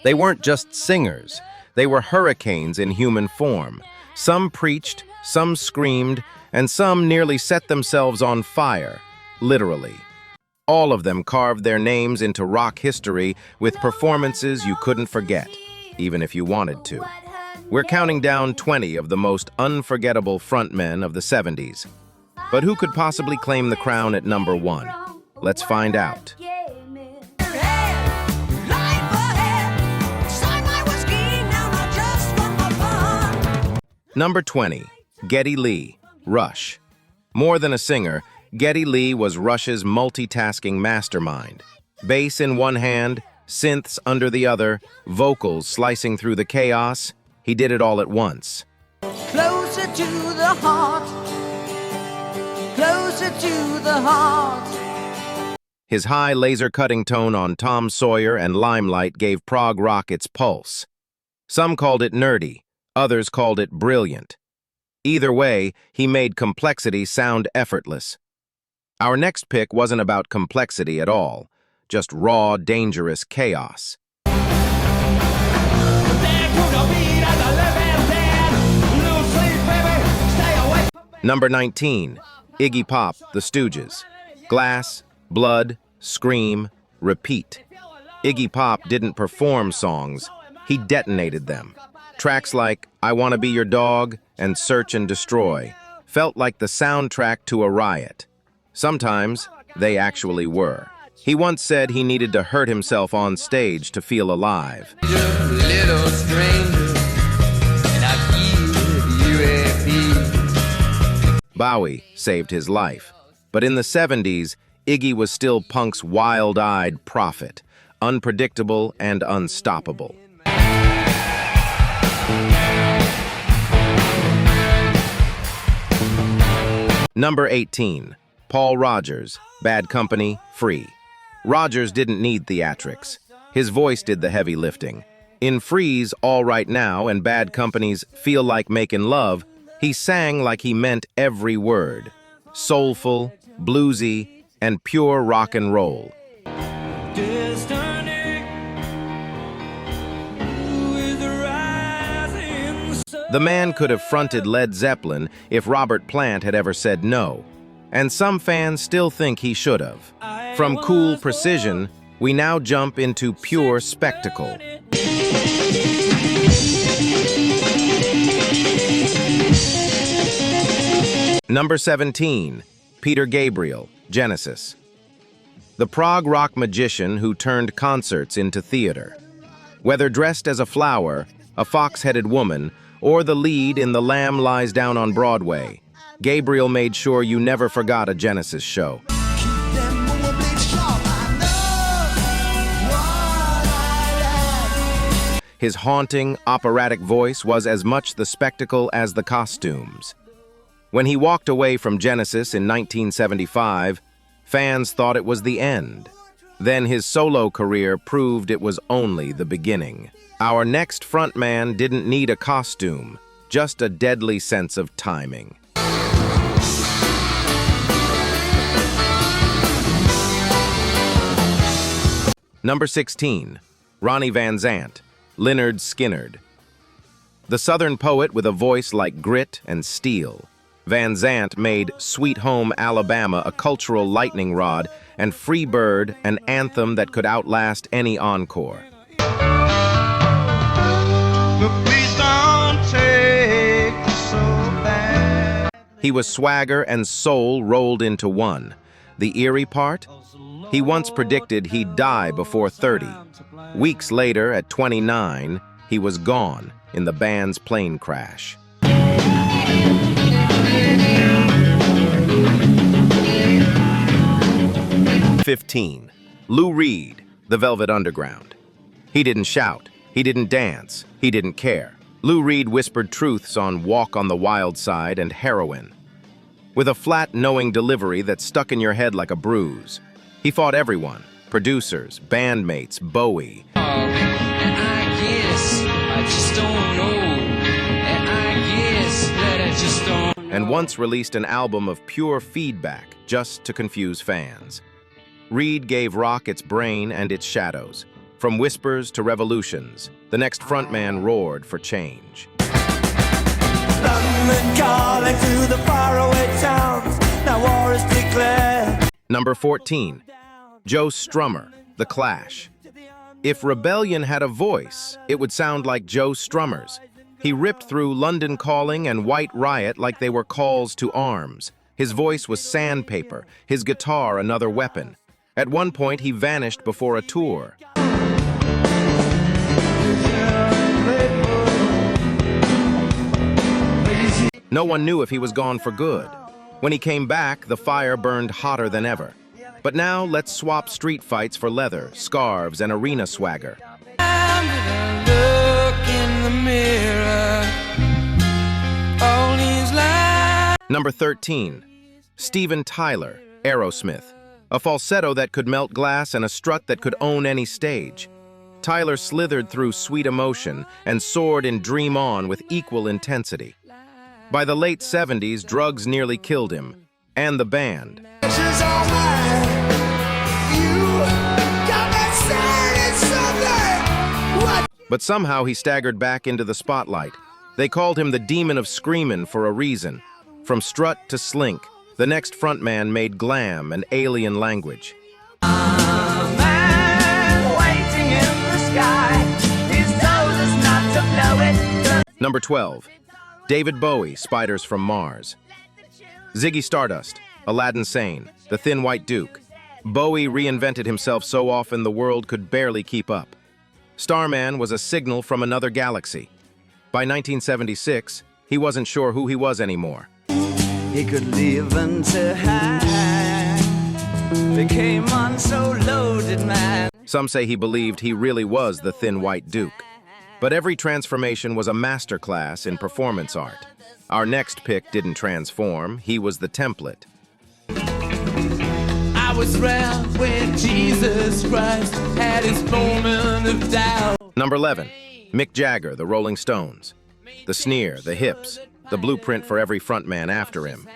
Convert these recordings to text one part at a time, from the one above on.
They weren't just singers. They were hurricanes in human form. Some preached, some screamed, and some nearly set themselves on fire, literally. All of them carved their names into rock history with performances you couldn't forget, even if you wanted to. We're counting down 20 of the most unforgettable frontmen of the 70s. But who could possibly claim the crown at number 1? Let's find out. Number 20, Geddy Lee, Rush. More than a singer, Geddy Lee was Rush's multitasking mastermind. Bass in one hand, synths under the other, vocals slicing through the chaos. He did it all at once. Closer to the heart, closer to the heart. His high laser-cutting tone on Tom Sawyer and Limelight gave prog rock its pulse. Some called it nerdy, others called it brilliant. Either way, he made complexity sound effortless. Our next pick wasn't about complexity at all, just raw, dangerous chaos. Number 19, Iggy Pop, The Stooges. Glass, blood, scream, repeat. Iggy Pop didn't perform songs, he detonated them. Tracks like I Wanna Be Your Dog and Search and Destroy felt like the soundtrack to a riot. Sometimes they actually were. He once said he needed to hurt himself on stage to feel alive. Little stranger, and I give you a piece. Bowie saved his life. But in the 70s, Iggy was still punk's wild-eyed prophet, unpredictable and unstoppable. Number 18, Paul Rodgers, Bad Company, Free. Rodgers didn't need theatrics. His voice did the heavy lifting. In Free's All Right Now and Bad Company's Feel Like Making Love, he sang like he meant every word. Soulful, bluesy, and pure rock and roll. The man could have fronted Led Zeppelin if Robert Plant had ever said no. And some fans still think he should have. From cool precision, we now jump into pure spectacle. Number 17, Peter Gabriel, Genesis. The prog rock magician who turned concerts into theater. Whether dressed as a flower, a fox-headed woman, or the lead in The Lamb Lies Down on Broadway, Gabriel made sure you never forgot a Genesis show. His haunting, operatic voice was as much the spectacle as the costumes. When he walked away from Genesis in 1975, fans thought it was the end. Then his solo career proved it was only the beginning. Our next frontman didn't need a costume, just a deadly sense of timing. Number 16, Ronnie Van Zant, Lynyrd Skynyrd. The Southern poet with a voice like grit and steel, Van Zant made Sweet Home Alabama a cultural lightning rod and Free Bird an anthem that could outlast any encore. He was swagger and soul rolled into one. The eerie part? He once predicted he'd die before 30. Weeks later, at 29, he was gone in the band's plane crash. Number 15, Lou Reed, The Velvet Underground. He didn't shout, he didn't dance, he didn't care. Lou Reed whispered truths on Walk on the Wild Side and Heroin. With a flat, knowing delivery that stuck in your head like a bruise. He fought everyone, producers, bandmates, Bowie. And once released an album of pure feedback just to confuse fans. Reed gave rock its brain and its shadows. From whispers to revolutions, the next frontman roared for change. London calling to the faraway towns. Now war is declared. Number 14. Joe Strummer, The Clash. If rebellion had a voice, it would sound like Joe Strummer's. He ripped through London Calling and White Riot like they were calls to arms. His voice was sandpaper, his guitar another weapon. At one point, he vanished before a tour. No one knew if he was gone for good. When he came back, the fire burned hotter than ever. But now, let's swap street fights for leather, scarves, and arena swagger. Look in the mirror. All these lies. Number 13. Steven Tyler, Aerosmith. A falsetto that could melt glass and a strut that could own any stage. Tyler slithered through sweet emotion and soared in Dream On with equal intensity. By the late 70s, drugs nearly killed him, and the band. But somehow he staggered back into the spotlight. They called him the Demon of Screamin' for a reason. From strut to slink, the next frontman made glam and alien language. Number 12. David Bowie, Spiders from Mars. Ziggy Stardust, Aladdin Sane, The Thin White Duke. Bowie reinvented himself so often the world could barely keep up. Starman was a signal from another galaxy. By 1976, he wasn't sure who he was anymore. He could live until high. Became on so loaded, man. Some say he believed he really was the Thin White Duke. But every transformation was a masterclass in performance art. Our next pick didn't transform, he was the template. I was around when Jesus Christ had his moment of doubt. Number 11. Mick Jagger, The Rolling Stones. The sneer, the hips, the blueprint for every frontman after him.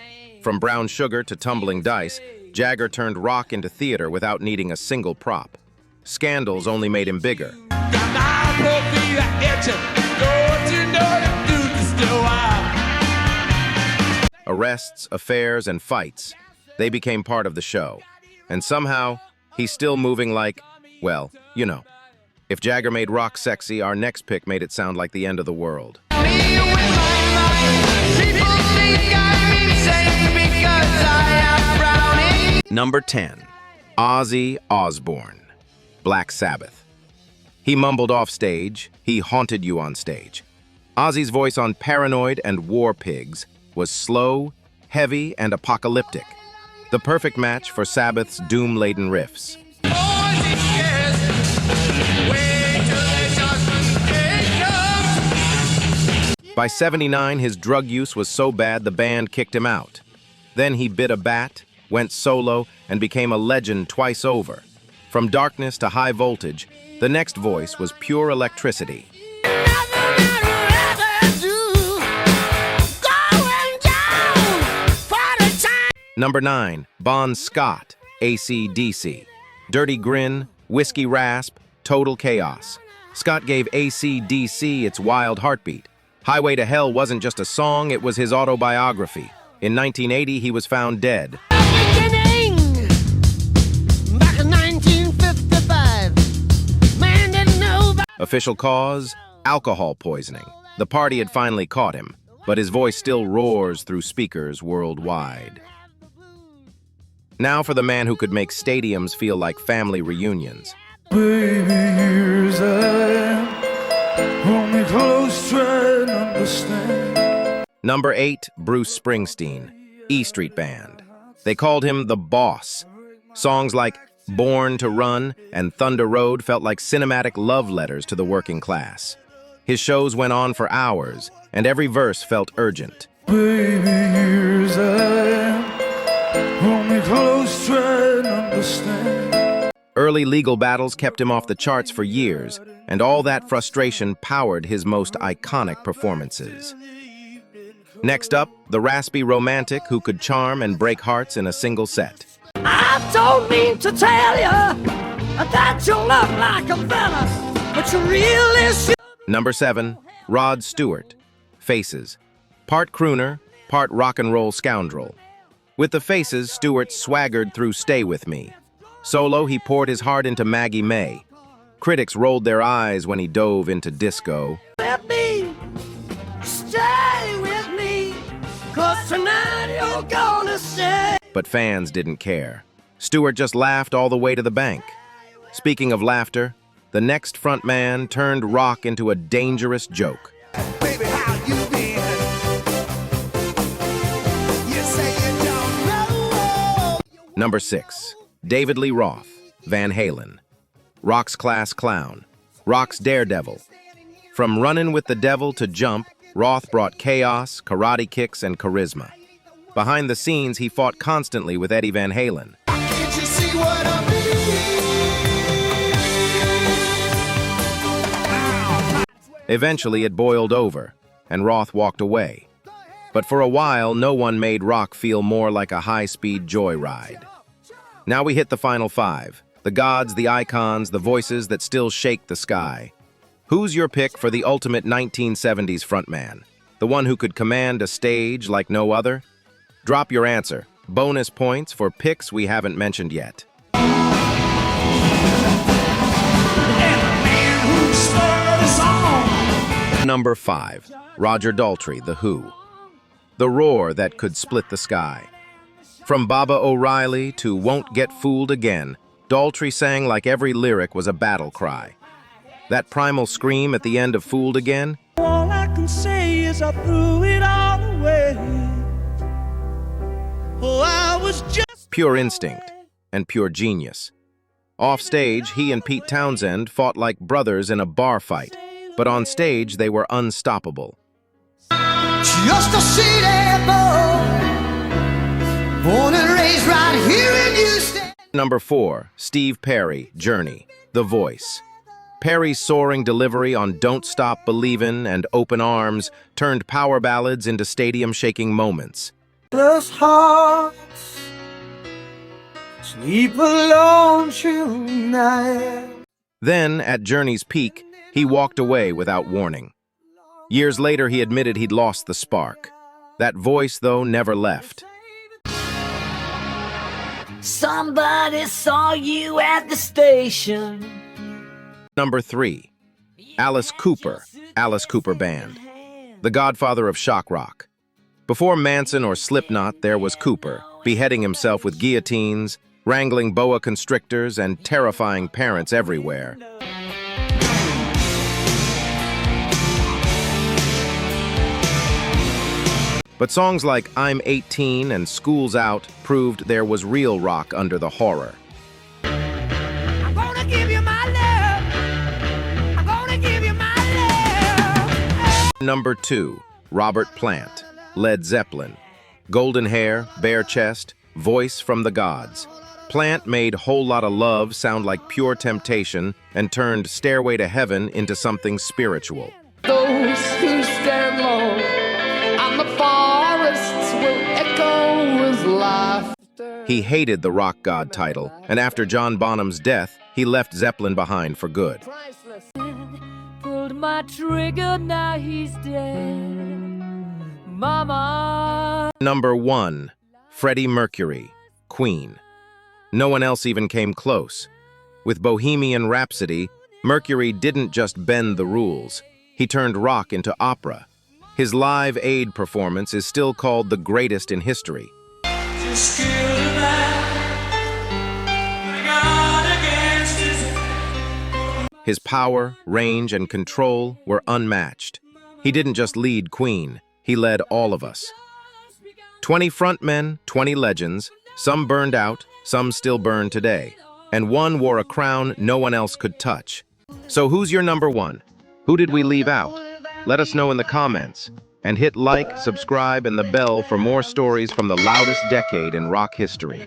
From Brown Sugar to Tumbling Dice, Jagger turned rock into theater without needing a single prop. Scandals only made him bigger. Arrests, affairs, and fights, they became part of the show. And somehow, he's still moving like, well, you know. If Jagger made rock sexy, our next pick made it sound like the end of the world. Number 10. Ozzy Osbourne, Black Sabbath. He mumbled off stage, he haunted you on stage. Ozzy's voice on Paranoid and War Pigs was slow, heavy, and apocalyptic. The perfect match for Sabbath's doom-laden riffs. By 79, his drug use was so bad the band kicked him out. Then he bit a bat, went solo, and became a legend twice over. From darkness to high voltage, the next voice was pure electricity. Number 9, Bon Scott, AC/DC. Dirty Grin, Whiskey Rasp, Total Chaos. Scott gave AC/DC its wild heartbeat. Highway to Hell wasn't just a song, it was his autobiography. In 1980, he was found dead. Back in 1955, man didn't know about... Official cause? Alcohol poisoning. The party had finally caught him, but his voice still roars through speakers worldwide. Now for the man who could make stadiums feel like family reunions. Baby, here's I am. Hold me close, try and understand. Number 8, Bruce Springsteen, E Street Band. They called him the Boss. Songs like Born to Run and Thunder Road felt like cinematic love letters to the working class. His shows went on for hours, and every verse felt urgent. Baby, here's I am. Hold me close, try and understand. Early legal battles kept him off the charts for years, and all that frustration powered his most iconic performances. Next up, the raspy romantic who could charm and break hearts in a single set. I don't mean to tell you, That you look like a fella, but you really should. Number 7, Rod Stewart, Faces. Part crooner, part rock and roll scoundrel. With the Faces, Stewart swaggered through Stay With Me. Solo, he poured his heart into Maggie May. Critics rolled their eyes when he dove into disco. With me, stay with me, 'cause tonight you're gonna stay. But fans didn't care. Stewart just laughed all the way to the bank. Speaking of laughter, the next frontman turned rock into a dangerous joke. Baby, how you been? You say you don't know. Number 6, David Lee Roth, Van Halen. Rock's class clown, rock's daredevil. From running with the devil to Jump, Roth brought chaos, karate kicks, and charisma. Behind the scenes, he fought constantly with Eddie Van Halen. Can't you see what I mean? Eventually, it boiled over, and Roth walked away. But for a while, no one made rock feel more like a high-speed joyride. Now we hit the final 5. The gods, the icons, the voices that still shake the sky. Who's your pick for the ultimate 1970s frontman? The one who could command a stage like no other? Drop your answer. Bonus points for picks we haven't mentioned yet. Number 5, Roger Daltrey, The Who. The roar that could split the sky. From Baba O'Reilly to Won't Get Fooled Again, Daltrey sang like every lyric was a battle cry. That primal scream at the end of Fooled Again? All I can say is I threw it all away. Oh, I was just Pure instinct and pure genius. Off stage, he and Pete Townsend fought like brothers in a bar fight, but on stage they were unstoppable. Just a city boy, born and raised right here in Houston. Number 4, Steve Perry, Journey, The Voice. Perry's soaring delivery on Don't Stop Believin' and Open Arms turned power ballads into stadium-shaking moments. restless hearts sleep alone tonight. Then, at Journey's peak, he walked away without warning. Years later, he admitted he'd lost the spark. That voice, though, never left. Somebody saw you at the station. Number 3, Alice Cooper Band, the godfather of shock rock. Before Manson or Slipknot, there was Cooper, beheading himself with guillotines, wrangling boa constrictors, and terrifying parents everywhere. But songs like I'm 18 and School's Out proved there was real rock under the horror. I'm gonna give you my love. I'm gonna give you my love. Number 2, Robert Plant, Led Zeppelin. Golden hair, bare chest, voice from the gods. Plant made Whole Lotta Love sound like pure temptation and turned Stairway to Heaven into something spiritual. Those who stand low on the forests will echo with laughter. He hated the rock god title, and after John Bonham's death, he left Zeppelin behind for good. Pulled my trigger, now he's dead. Mama. Number 1, Freddie Mercury, Queen. No one else even came close. With Bohemian Rhapsody, Mercury didn't just bend the rules. He turned rock into opera. His Live Aid performance is still called the greatest in history. His power, range, and control were unmatched. He didn't just lead Queen, he led all of us. 20 frontmen, 20 legends, some burned out, some still burn today, and one wore a crown no one else could touch. So who's your number 1? Who did we leave out? Let us know in the comments, and hit like, subscribe, and the bell for more stories from the loudest decade in rock history.